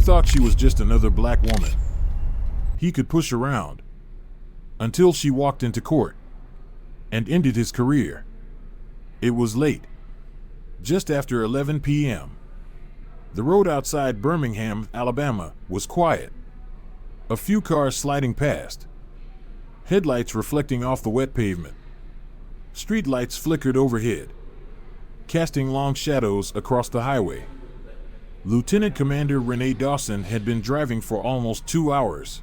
thought she was just another black woman he could push around, until she walked into court and ended his career. It was late, just after 11 p.m. The road outside Birmingham, Alabama, was quiet. A few cars sliding past, headlights reflecting off the wet pavement. Streetlights flickered overhead, casting long shadows across the highway. Lieutenant Commander Renee Dawson had been driving for almost 2 hours.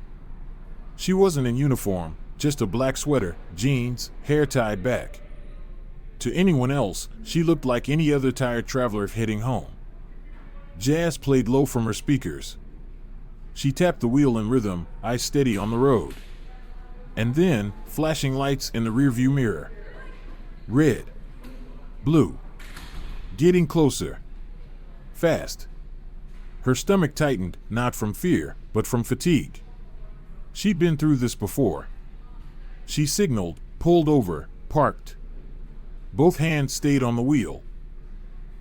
She wasn't in uniform, just a black sweater, jeans, hair tied back. To anyone else, she looked like any other tired traveler heading home. Jazz played low from her speakers. She tapped the wheel in rhythm, eyes steady on the road. And then, flashing lights in the rearview mirror. Red. Blue. Getting closer. Fast. Her stomach tightened, not from fear, but from fatigue. She'd been through this before. She signaled, pulled over, parked. Both hands stayed on the wheel.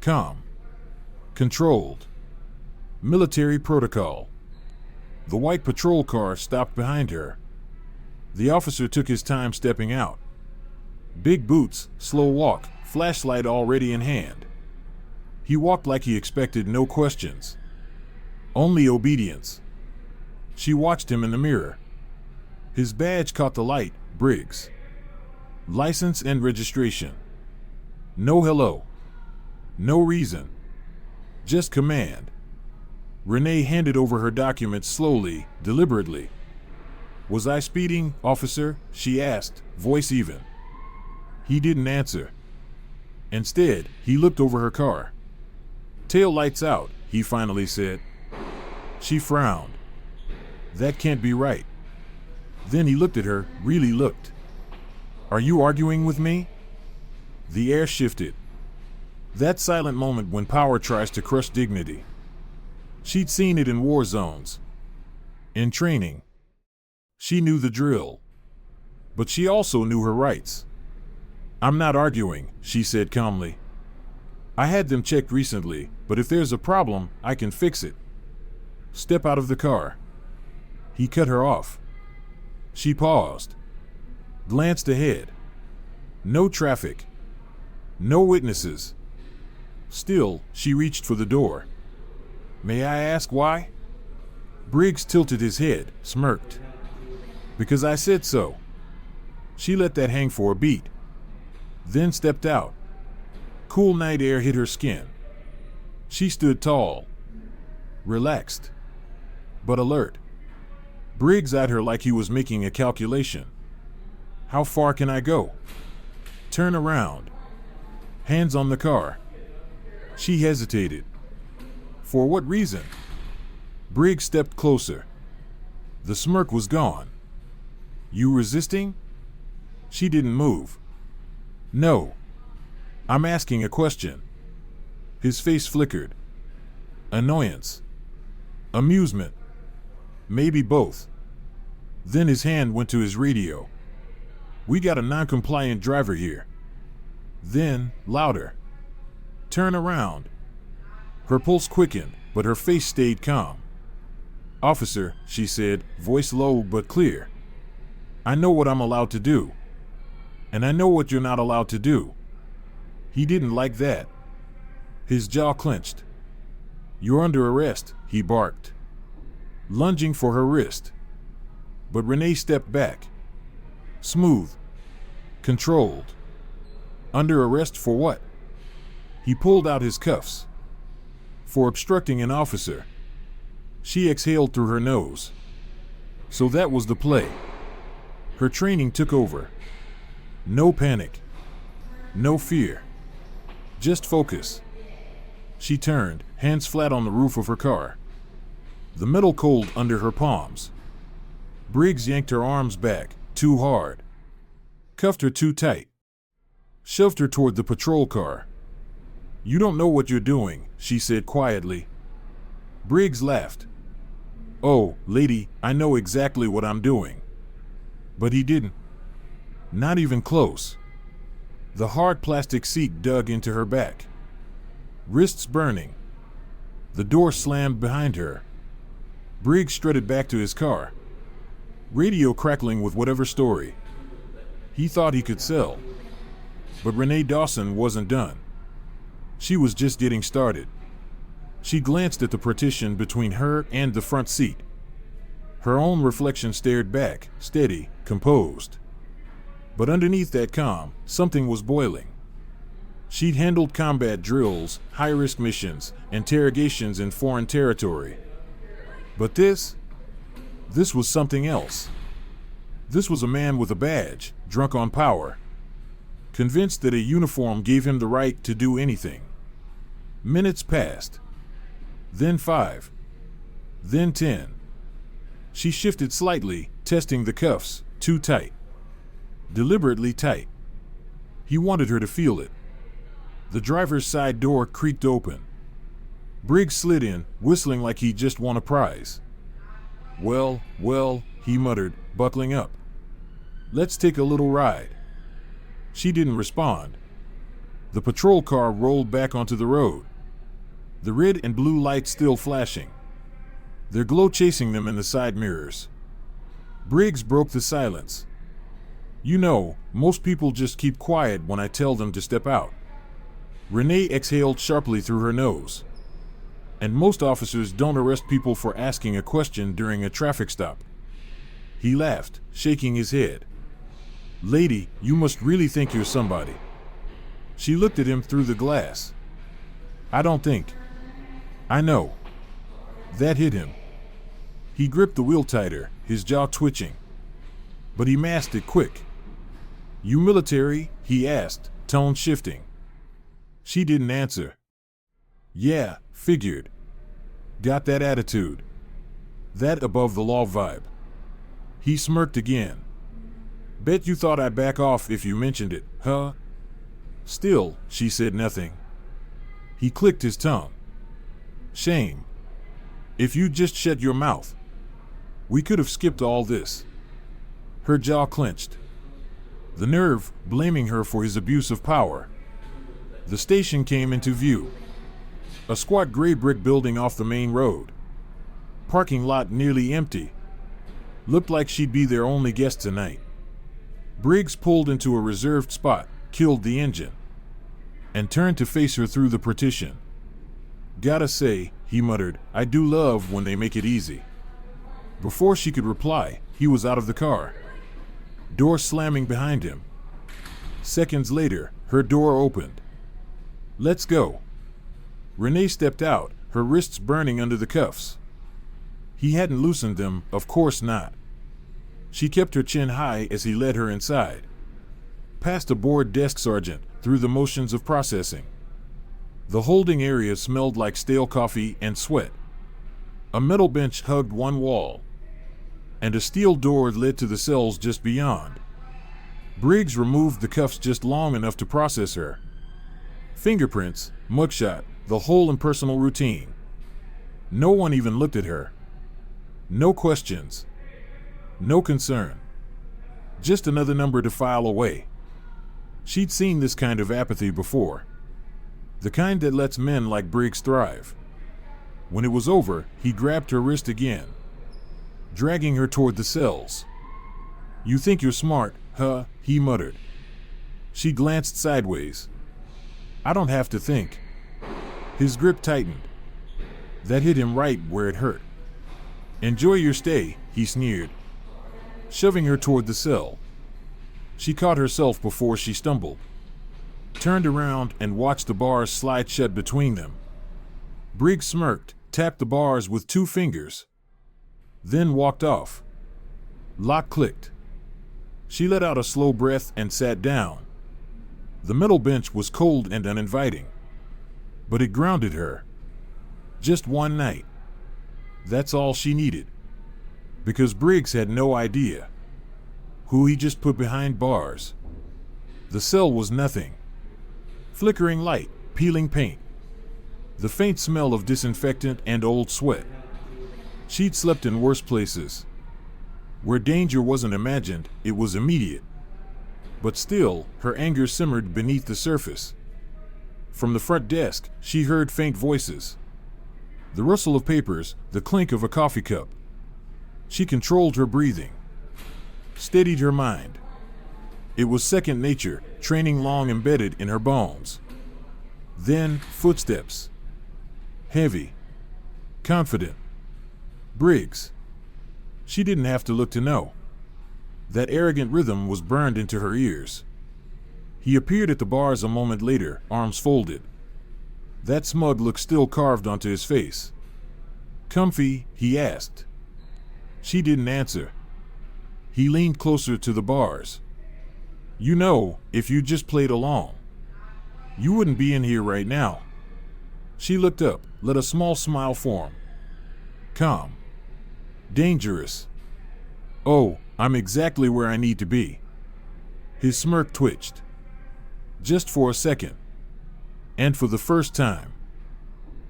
Calm. Controlled. Military protocol. The white patrol car stopped behind her. The officer took his time stepping out. Big boots, slow walk, flashlight already in hand. He walked like he expected no questions. Only obedience. She watched him in the mirror. His badge caught the light, Briggs. License and registration. No hello. No reason. Just command. Renee handed over her documents slowly, deliberately. Was I speeding, officer? She asked, voice even. He didn't answer. Instead, he looked over her car. Tail lights out, he finally said. She frowned. That can't be right. Then he looked at her, really looked. Are you arguing with me? The air shifted. That silent moment when power tries to crush dignity. She'd seen it in war zones. In training. She knew the drill. But she also knew her rights. I'm not arguing, she said calmly. I had them checked recently, but if there's a problem, I can fix it. Step out of the car. He cut her off. She paused. Glanced ahead. No traffic. No witnesses. Still, she reached for the door. May I ask why? Briggs tilted his head, smirked. Because I said so. She let that hang for a beat. Then stepped out. Cool night air hit her skin. She stood tall. Relaxed. But alert. Briggs eyed her like he was making a calculation. How far can I go? Turn around. Hands on the car. She hesitated. For what reason? Briggs stepped closer. The smirk was gone. You resisting? She didn't move. No. I'm asking a question. His face flickered. Annoyance. Amusement. Maybe both. Then his hand went to his radio. We got a non-compliant driver here. Then, louder. Turn around. Her pulse quickened, but her face stayed calm. Officer, she said, voice low but clear. I know what I'm allowed to do. And I know what you're not allowed to do. He didn't like that. His jaw clenched. You're under arrest, he barked, lunging for her wrist. But Renee stepped back. Smooth. Controlled. Under arrest for what? He pulled out his cuffs. For obstructing an officer. She exhaled through her nose. So that was the play. Her training took over. No panic. No fear. Just focus. She turned, hands flat on the roof of her car. The metal cold under her palms. Briggs yanked her arms back, too hard. Cuffed her too tight. Shoved her toward the patrol car. You don't know what you're doing, she said quietly. Briggs laughed. Oh, lady, I know exactly what I'm doing. But he didn't. Not even close. The hard plastic seat dug into her back. Wrists burning. The door slammed behind her. Briggs strutted back to his car, radio crackling with whatever story he thought he could sell. But Renee Dawson wasn't done. She was just getting started. She glanced at the partition between her and the front seat. Her own reflection stared back, steady, composed. But underneath that calm, something was boiling. She'd handled combat drills, high-risk missions, interrogations in foreign territory. But this was something else. This was a man with a badge, drunk on power, convinced that a uniform gave him the right to do anything. Minutes passed. Then 5. Then 10. She shifted slightly, testing the cuffs, too tight. Deliberately tight. He wanted her to feel it. The driver's side door creaked open. Briggs slid in, whistling like he'd just won a prize. Well, he muttered, buckling up. Let's take a little ride. She didn't respond. The patrol car rolled back onto the road, the red and blue lights still flashing, their glow chasing them in the side mirrors. Briggs broke the silence. You know, most people just keep quiet when I tell them to step out. Renee exhaled sharply through her nose. And most officers don't arrest people for asking a question during a traffic stop. He laughed, shaking his head. Lady, you must really think you're somebody. She looked at him through the glass. I don't think. I know. That hit him. He gripped the wheel tighter, his jaw twitching. But he masked it quick. You military? He asked, tone shifting. She didn't answer. Yeah, figured. Got that attitude. That above the law vibe. He smirked again. Bet you thought I'd back off if you mentioned it, huh? Still, she said nothing. He clicked his tongue. Shame. If you'd just shut your mouth, we could have skipped all this. Her jaw clenched. The nerve, blaming her for his abuse of power. The station came into view. A squat gray brick building off the main road. Parking lot nearly empty. Looked like she'd be their only guest tonight. Briggs pulled into a reserved spot, killed the engine, and turned to face her through the partition. Gotta say, he muttered, I do love when they make it easy. Before she could reply, he was out of the car. Door slamming behind him. Seconds later, her door opened. Let's go. Renee stepped out, her wrists burning under the cuffs. He hadn't loosened them, of course not. She kept her chin high as he led her inside. Past a bored desk sergeant, through the motions of processing. The holding area smelled like stale coffee and sweat. A metal bench hugged one wall, and a steel door led to the cells just beyond. Briggs removed the cuffs just long enough to process her. Fingerprints, mugshot, the whole impersonal routine. No one even looked at her. No questions. No concern. Just another number to file away. She'd seen this kind of apathy before. The kind that lets men like Briggs thrive. When it was over, he grabbed her wrist again, dragging her toward the cells. You think you're smart, huh? He muttered. She glanced sideways. I don't have to think. His grip tightened. That hit him right where it hurt. Enjoy your stay, he sneered, shoving her toward the cell. She caught herself before she stumbled, turned around and watched the bars slide shut between them. Briggs smirked, tapped the bars with 2 fingers, then walked off. Lock clicked. She let out a slow breath and sat down. The metal bench was cold and uninviting, but it grounded her. Just one night. That's all she needed. Because Briggs had no idea who he just put behind bars. The cell was nothing. Flickering light, peeling paint. The faint smell of disinfectant and old sweat. She'd slept in worse places. Where danger wasn't imagined, it was immediate. But still, her anger simmered beneath the surface. From the front desk, she heard faint voices. The rustle of papers, the clink of a coffee cup. She controlled her breathing, steadied her mind. It was second nature, training long embedded in her bones. Then, footsteps. Heavy. Confident. Briggs. She didn't have to look to know. That arrogant rhythm was burned into her ears. He appeared at the bars a moment later, arms folded. That smug look still carved onto his face. "Comfy?" he asked. She didn't answer. He leaned closer to the bars. "You know, if you just played along, you wouldn't be in here right now." She looked up, let a small smile form. "Calm. Dangerous. Oh, I'm exactly where I need to be." His smirk twitched. Just for a second. And for the first time,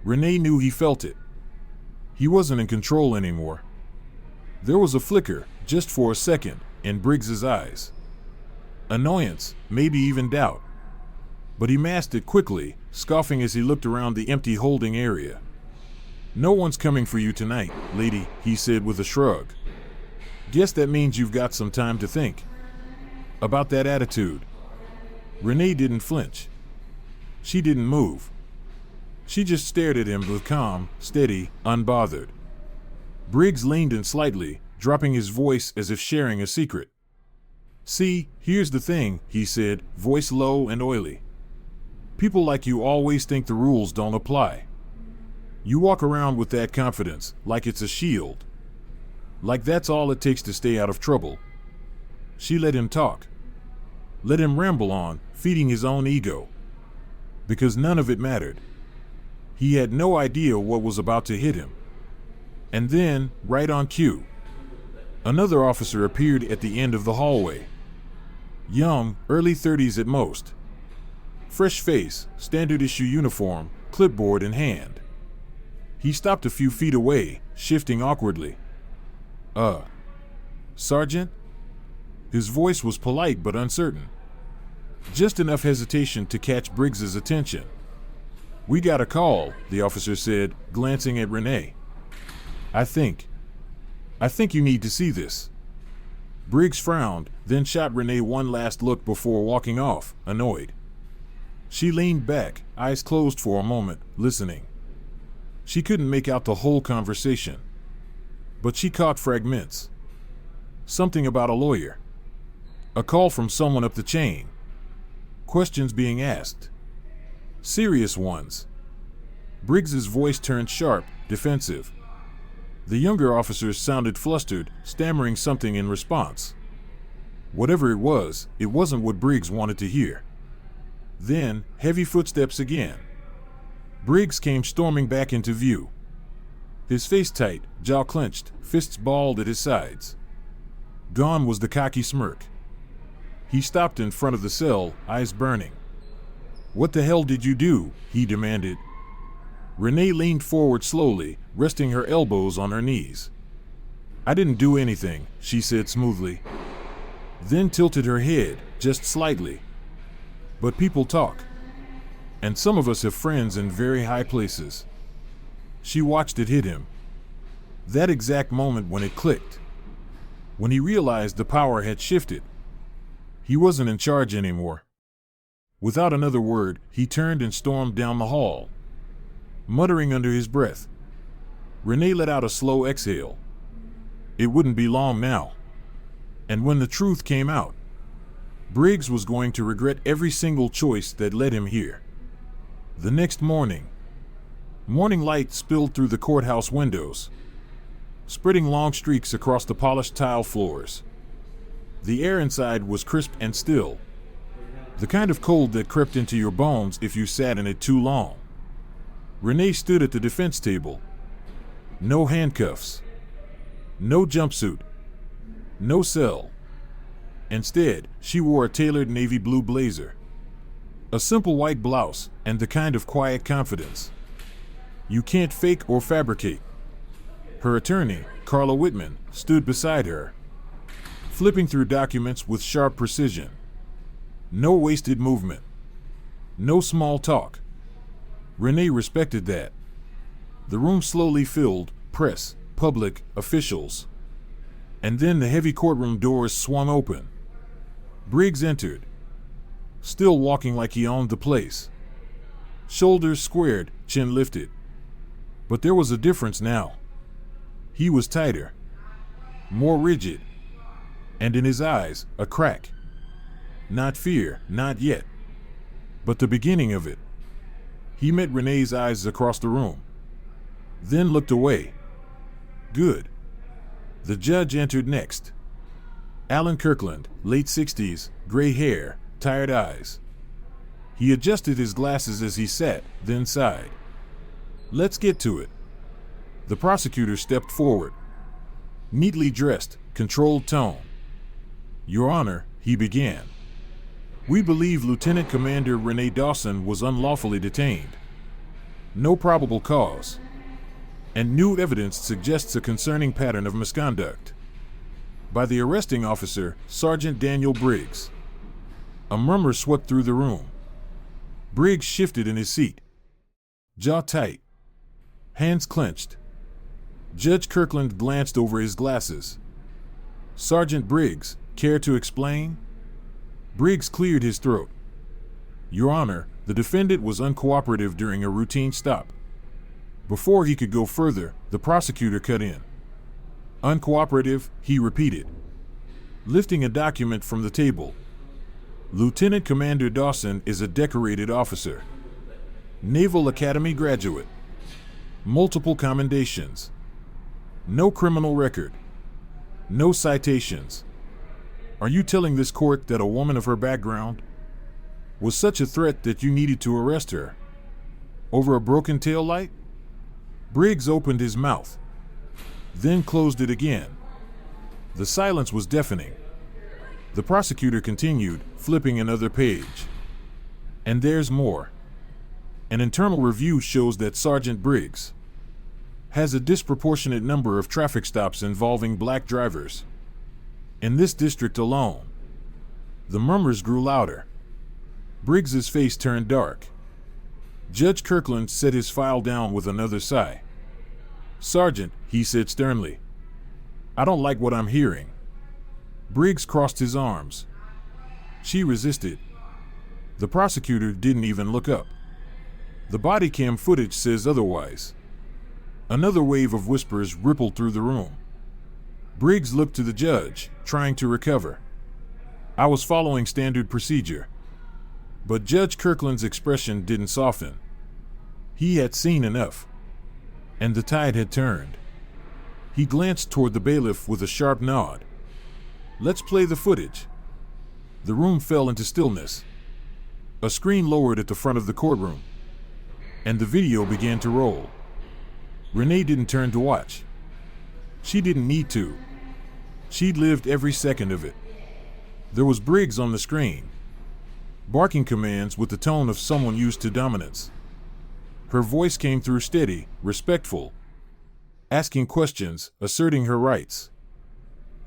Renee knew he felt it. He wasn't in control anymore. There was a flicker, just for a second, in Briggs's eyes. Annoyance, maybe even doubt. But he masked it quickly, scoffing as he looked around the empty holding area. "No one's coming for you tonight, lady," he said with a shrug. "Guess that means you've got some time to think about that attitude." Renee didn't flinch. She didn't move. She just stared at him with calm, steady, unbothered. Briggs leaned in slightly, dropping his voice as if sharing a secret. "See, here's the thing," he said, voice low and oily. "People like you always think the rules don't apply. You walk around with that confidence, like it's a shield. Like that's all it takes to stay out of trouble." She let him talk. Let him ramble on, feeding his own ego. Because none of it mattered. He had no idea what was about to hit him. And then, right on cue, another officer appeared at the end of the hallway. Young, early 30s at most. Fresh face, standard issue uniform, clipboard in hand. He stopped a few feet away, shifting awkwardly. Sergeant?" His voice was polite but uncertain. Just enough hesitation to catch Briggs's attention. "We got a call," the officer said, glancing at Renee. I think you need to see this." Briggs frowned, then shot Renee one last look before walking off, annoyed. She leaned back, eyes closed for a moment, listening. She couldn't make out the whole conversation, but she caught fragments. Something about a lawyer. A call from someone up the chain. Questions being asked. Serious ones. Briggs's voice turned sharp, defensive. The younger officers sounded flustered, stammering something in response. Whatever it wasn't what Briggs wanted to hear. Then, heavy footsteps again. Briggs came storming back into view. His face tight, jaw clenched, fists balled at his sides. Gone was the cocky smirk. He stopped in front of the cell, eyes burning. "What the hell did you do?" he demanded. Renee leaned forward slowly, resting her elbows on her knees. "I didn't do anything," she said smoothly. Then tilted her head, just slightly. "But people talk. And some of us have friends in very high places." She watched it hit him. That exact moment when it clicked. When he realized the power had shifted. He wasn't in charge anymore. Without another word, he turned and stormed down the hall, muttering under his breath. Renee let out a slow exhale. It wouldn't be long now. And when the truth came out, Briggs was going to regret every single choice that led him here. The next morning, morning light spilled through the courthouse windows, spreading long streaks across the polished tile floors. The air inside was crisp and still, the kind of cold that crept into your bones if you sat in it too long. Renee stood at the defense table. No handcuffs. No jumpsuit. No cell. Instead, she wore a tailored navy blue blazer, a simple white blouse, and the kind of quiet confidence you can't fake or fabricate. Her attorney, Carla Whitman, stood beside her, flipping through documents with sharp precision. No wasted movement. No small talk. Renee respected that. The room slowly filled, press, public, officials. And then the heavy courtroom doors swung open. Briggs entered, still walking like he owned the place. Shoulders squared, chin lifted. But there was a difference now. He was tighter, more rigid, and in his eyes, a crack. Not fear, not yet, but the beginning of it. He met Renee's eyes across the room, then looked away. Good. The judge entered next. Alan Kirkland, late 60s, gray hair, tired eyes. He adjusted his glasses as he sat, then sighed. Let's get to it. The prosecutor stepped forward. Neatly dressed, controlled tone. Your Honor, he began. We believe Lieutenant Commander Renee Dawson was unlawfully detained. No probable cause. And new evidence suggests a concerning pattern of misconduct by the arresting officer, Sergeant Daniel Briggs. A murmur swept through the room. Briggs shifted in his seat, jaw tight, hands clenched. Judge Kirkland glanced over his glasses. Sergeant Briggs, care to explain? Briggs cleared his throat. Your Honor, the defendant was uncooperative during a routine stop. Before he could go further, the prosecutor cut in. Uncooperative, he repeated, lifting a document from the table. Lieutenant Commander Dawson is a decorated officer. Naval Academy graduate. Multiple commendations. No criminal record. No citations. Are you telling this court that a woman of her background was such a threat that you needed to arrest her? Over a broken taillight? Briggs opened his mouth, then closed it again. The silence was deafening. The prosecutor continued, flipping another page. And there's more. An internal review shows that Sergeant Briggs has a disproportionate number of traffic stops involving black drivers. In this district alone. The murmurs grew louder. Briggs's face turned dark. Judge Kirkland set his file down with another sigh. Sergeant, he said sternly, I don't like what I'm hearing. Briggs crossed his arms. She resisted. The prosecutor didn't even look up. The body cam footage says otherwise. Another wave of whispers rippled through the room. Briggs looked to the judge, trying to recover. I was following standard procedure. But Judge Kirkland's expression didn't soften. He had seen enough. And the tide had turned. He glanced toward the bailiff with a sharp nod. Let's play the footage. The room fell into stillness. A screen lowered at the front of the courtroom, and the video began to roll. Renee didn't turn to watch. She didn't need to. She'd lived every second of it. There was Briggs on the screen, barking commands with the tone of someone used to dominance. Her voice came through steady, respectful, asking questions, asserting her rights.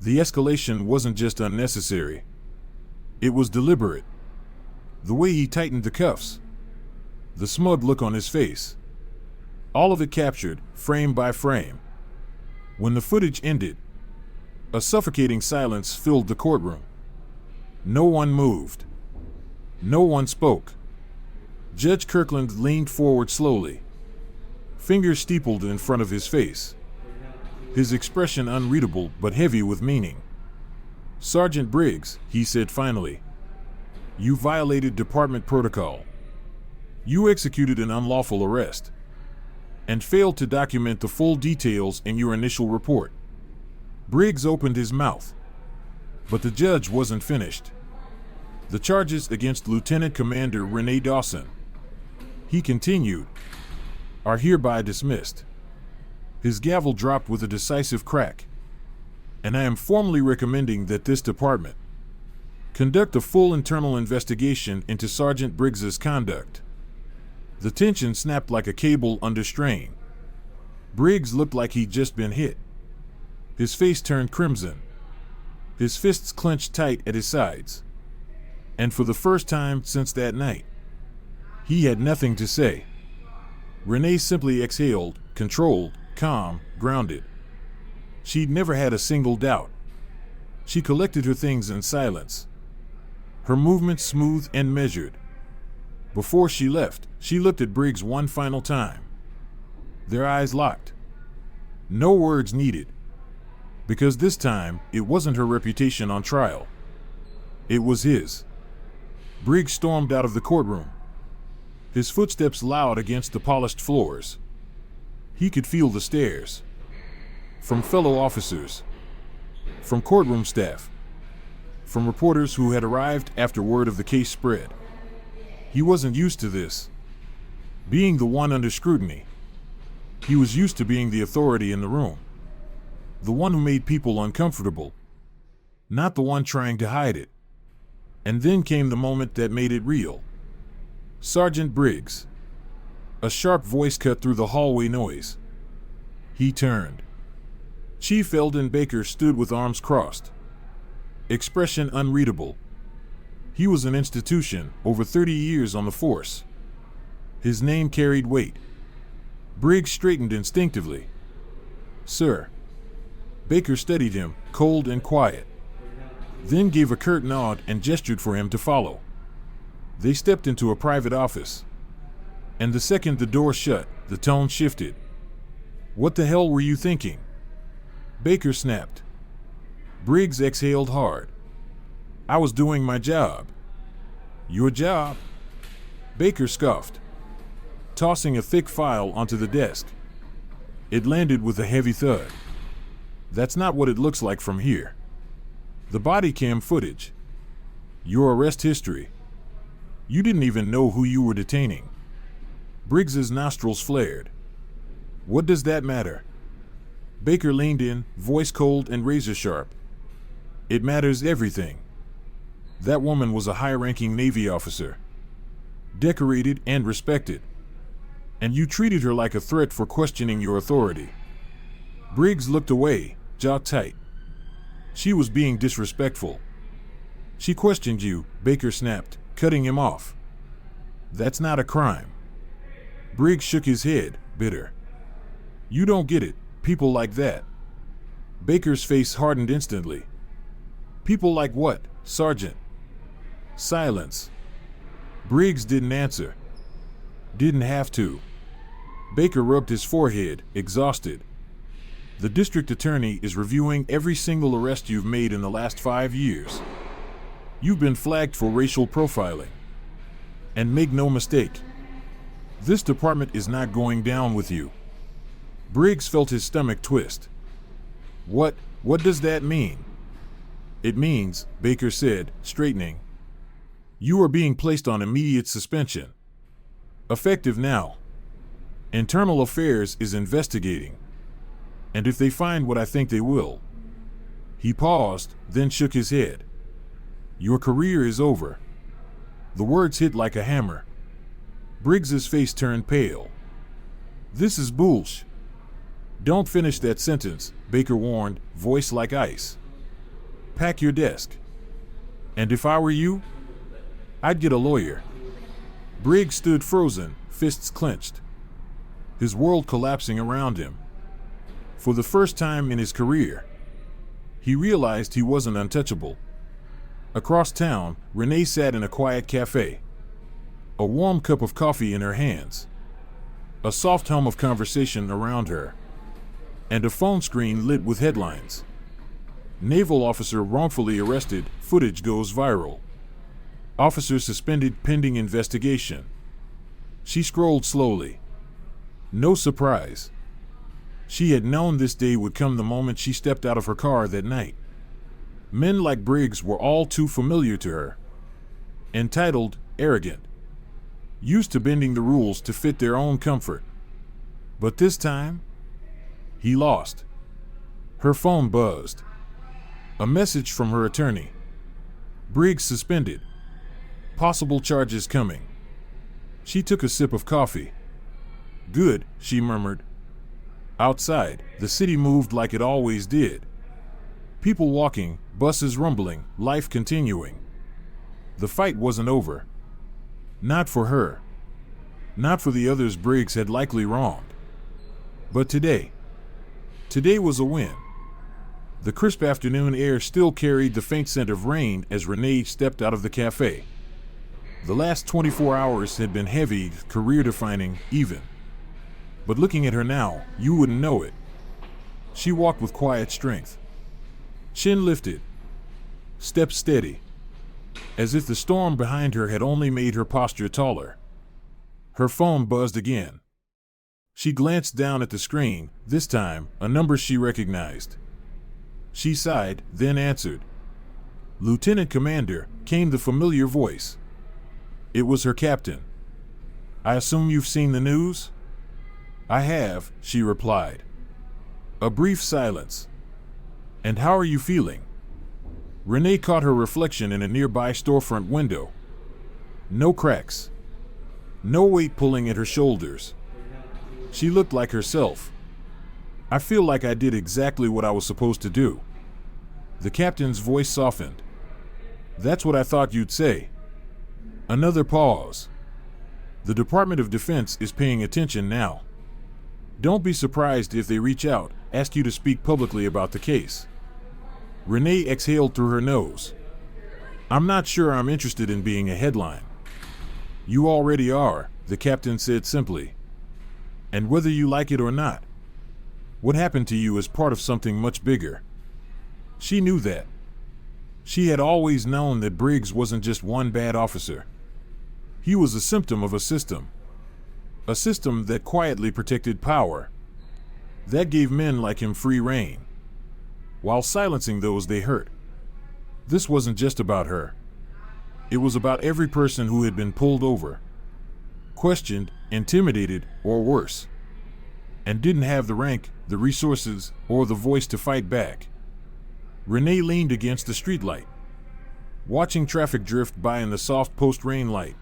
The escalation wasn't just unnecessary. It was deliberate. The way he tightened the cuffs, the smug look on his face, all of it captured, frame by frame. When the footage ended, a suffocating silence filled the courtroom. No one moved. No one spoke. Judge Kirkland leaned forward slowly, fingers steepled in front of his face, his expression unreadable but heavy with meaning. Sergeant Briggs, he said finally, you violated department protocol. You executed an unlawful arrest and failed to document the full details in your initial report. Briggs opened his mouth, but the judge wasn't finished. The charges against Lieutenant Commander Renee Dawson, he continued, are hereby dismissed. His gavel dropped with a decisive crack. And I am formally recommending that this department conduct a full internal investigation into Sergeant Briggs's conduct. The tension snapped like a cable under strain. Briggs looked like he'd just been hit. His face turned crimson. His fists clenched tight at his sides. And for the first time since that night, he had nothing to say. Renee simply exhaled, controlled, calm, grounded. She'd never had a single doubt. She collected her things in silence, her movements smooth and measured. Before she left, she looked at Briggs one final time. Their eyes locked. No words needed. Because this time, it wasn't her reputation on trial. It was his. Briggs stormed out of the courtroom, his footsteps loud against the polished floors. He could feel the stares. From fellow officers, from courtroom staff, from reporters who had arrived after word of the case spread. He wasn't used to this, being the one under scrutiny. He was used to being the authority in the room, the one who made people uncomfortable, not the one trying to hide it. And then came the moment that made it real. Sergeant Briggs. A sharp voice cut through the hallway noise. He turned. Chief Eldon Baker stood with arms crossed, expression unreadable. He was an institution, over 30 years on the force. His name carried weight. Briggs straightened instinctively. Sir. Baker studied him, cold and quiet, then gave a curt nod and gestured for him to follow. They stepped into a private office. And the second the door shut, the tone shifted. What the hell were you thinking? Baker snapped. Briggs exhaled hard. I was doing my job. Your job? Baker scoffed, tossing a thick file onto the desk. It landed with a heavy thud. That's not what it looks like from here. The body cam footage. Your arrest history. You didn't even know who you were detaining. Briggs's nostrils flared. What does that matter? Baker leaned in, voice cold and razor sharp. It matters everything. That woman was a high-ranking Navy officer, decorated and respected. And you treated her like a threat for questioning your authority. Briggs looked away, jaw tight. She was being disrespectful. She questioned you, Baker snapped, cutting him off. That's not a crime. Briggs shook his head, bitter. You don't get it, people like that. Baker's face hardened instantly. People like what, Sergeant? Silence. Briggs didn't answer. Didn't have to. Baker rubbed his forehead, exhausted. The district attorney is reviewing every single arrest you've made in the last 5 years. You've been flagged for racial profiling. And make no mistake, this department is not going down with you. Briggs felt his stomach twist. What does that mean? It means, Baker said, straightening, you are being placed on immediate suspension. Effective now. Internal Affairs is investigating. And if they find what I think they will. He paused, then shook his head. Your career is over. The words hit like a hammer. Briggs's face turned pale. This is bullsh. Don't finish that sentence, Baker warned, voice like ice. Pack your desk. And if I were you, I'd get a lawyer. Briggs stood frozen, fists clenched, his world collapsing around him. For the first time in his career, he realized he wasn't untouchable. Across town, Renee sat in a quiet cafe, a warm cup of coffee in her hands, a soft hum of conversation around her, and a phone screen lit with headlines. Naval officer wrongfully arrested, footage goes viral. Officer suspended pending investigation. She scrolled slowly. No surprise. She had known this day would come the moment she stepped out of her car that night. Men like Briggs were all too familiar to her. Entitled, arrogant, used to bending the rules to fit their own comfort. But this time, he lost. Her phone buzzed. A message from her attorney. Briggs suspended. Possible charges coming. She took a sip of coffee. Good, she murmured. Outside, the city moved like it always did. People walking, buses rumbling, life continuing. The fight wasn't over. Not for her. Not for the others Briggs had likely wronged. But today was a win. The crisp afternoon air still carried the faint scent of rain as Renee stepped out of the cafe. The last 24 hours had been heavy, career-defining, even. But looking at her now, you wouldn't know it. She walked with quiet strength. Chin lifted. Steps steady. As if the storm behind her had only made her posture taller. Her phone buzzed again. She glanced down at the screen, this time, a number she recognized. She sighed, then answered. Lieutenant Commander, came the familiar voice. It was her captain. I assume you've seen the news? I have, she replied. A brief silence. And how are you feeling? Renee caught her reflection in a nearby storefront window. No cracks. No weight pulling at her shoulders. She looked like herself. I feel like I did exactly what I was supposed to do. The captain's voice softened. That's what I thought you'd say. Another pause. The Department of Defense is paying attention now. Don't be surprised if they reach out, ask you to speak publicly about the case. Renee exhaled through her nose. I'm not sure I'm interested in being a headline. You already are, the captain said simply. And whether you like it or not, what happened to you is part of something much bigger. She knew that. She had always known that Briggs wasn't just one bad officer. He was a symptom of a system. A system that quietly protected power. That gave men like him free rein, while silencing those they hurt. This wasn't just about her. It was about every person who had been pulled over, questioned, intimidated, or worse, and didn't have the rank, the resources, or the voice to fight back. Renee leaned against the streetlight, watching traffic drift by in the soft post-rain light.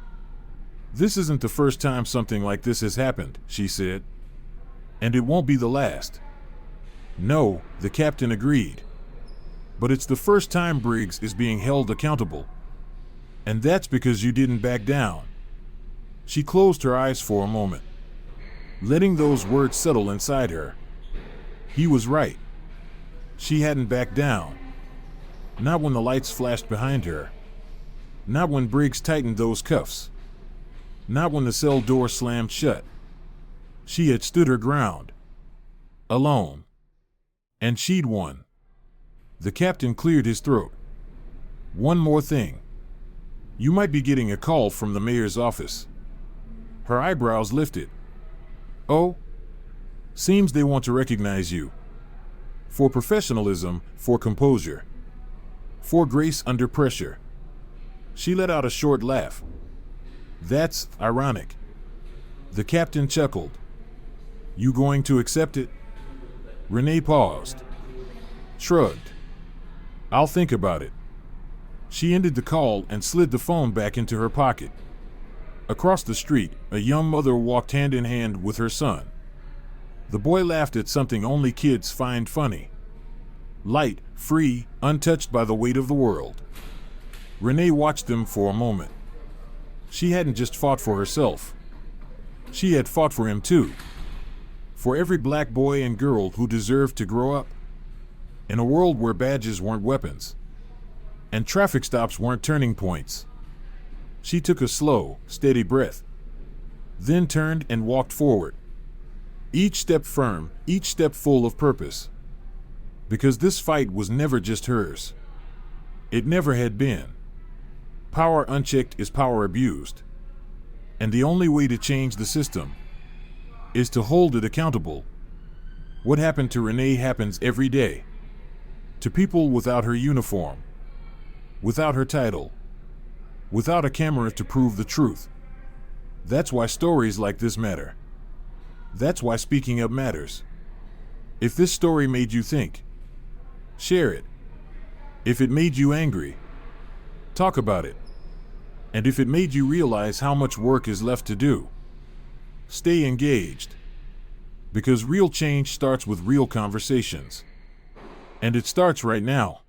This isn't the first time something like this has happened, she said. And it won't be the last. No, the captain agreed. But it's the first time Briggs is being held accountable. And that's because you didn't back down. She closed her eyes for a moment, letting those words settle inside her. He was right. She hadn't backed down. Not when the lights flashed behind her. Not when Briggs tightened those cuffs. Not when the cell door slammed shut. She had stood her ground. Alone. And she'd won. The captain cleared his throat. One more thing. You might be getting a call from the mayor's office. Her eyebrows lifted. Oh? Seems they want to recognize you. For professionalism, for composure. For grace under pressure. She let out a short laugh. That's ironic. The captain chuckled. You going to accept it? Renee paused. Shrugged. I'll think about it. She ended the call and slid the phone back into her pocket. Across the street, a young mother walked hand in hand with her son. The boy laughed at something only kids find funny. Light, free, untouched by the weight of the world. Renee watched them for a moment. She hadn't just fought for herself. She had fought for him too. For every black boy and girl who deserved to grow up. In a world where badges weren't weapons. And traffic stops weren't turning points. She took a slow, steady breath. Then turned and walked forward. Each step firm, each step full of purpose. Because this fight was never just hers. It never had been. Power unchecked is power abused. And the only way to change the system is to hold it accountable. What happened to Renee happens every day. To people without her uniform. Without her title. Without a camera to prove the truth. That's why stories like this matter. That's why speaking up matters. If this story made you think, share it. If it made you angry, talk about it. And if it made you realize how much work is left to do, stay engaged. Because real change starts with real conversations. And it starts right now.